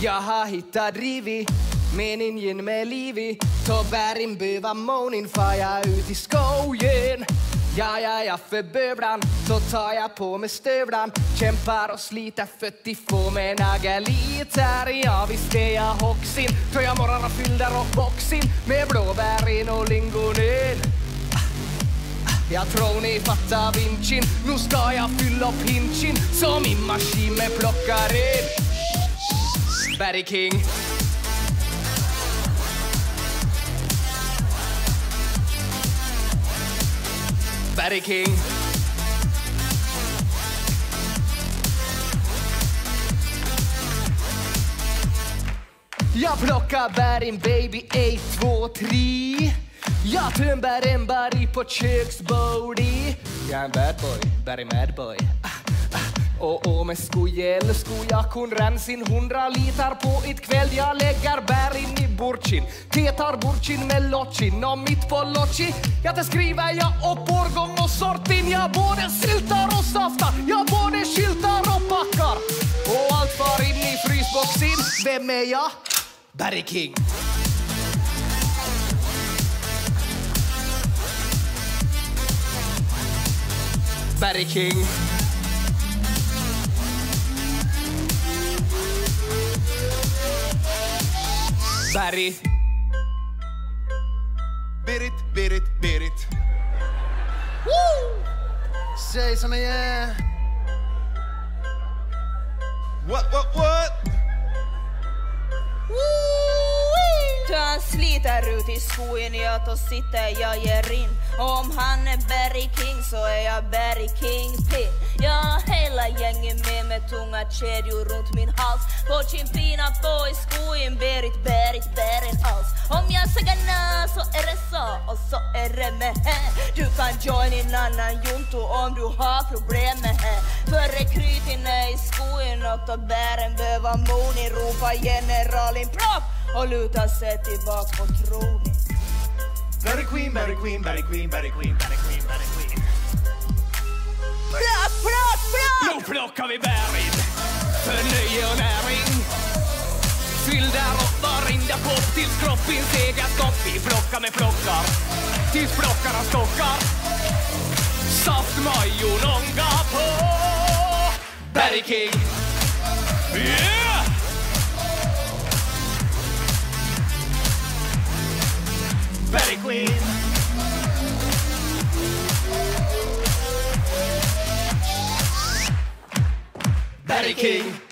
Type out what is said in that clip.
Jag har hittat drivi, meningen med livet. Ta bärin böva månen, far jag ut i skogen. Ja, för bövlan, så tar jag på mig stövlan. Kämpar och sliter för att få mig nagalitar. Ja, visst är jag hoxin, för jag morrar fyllda och boxin med blåbärin och lingonen. Jag tror ni fattar vinchin, nu ska jag fylla upp hinchin som min maskin med plockaren. Berry King. Berry King. Jag plockar bärin baby 1, 2, 3. Jag tömmer en berg på köksbordet. Jag är en bad boy, berry mad boy. Och med skojel sko jag kun rensin 100 liter på ett kväll. Jag lägger bärin i burchin, tetar burchin med lochin. Och mitt på lochin, jag skriver jag upp årgång och sortin. Jag både syltar och saftar, jag både skyltar och packar. Och allt far in i frysboxin. Vem är jag? Berry King. Berry King. Berry. Berit. Woo! Säg som jag är. What? Han sliter ut i skogen, ja då sitter jag ger in. Om han är Berry King så är jag Berry Kingpin. Jag har hela gänget med tunga kedjor runt min hals. På chimpina på i skogen, Berit, bärin alls. Om jag säger na så är det så, och så är det med här. Du kan join en annan junto om du har problem med här. För rekryten är i skogen och då bären behöver moni. Ropa generalin plopp och luta sig tillbaka på tronen. Berry Queen. Nu plockar vi bärin för nöje och näring. Fyll där upp varenda kopp tills kroppen segar stopp. Vi plockar med plockar tills plockarna stockar. Saft, majo, nånga på Berry King. Yeah! Berry Queen. Berry King.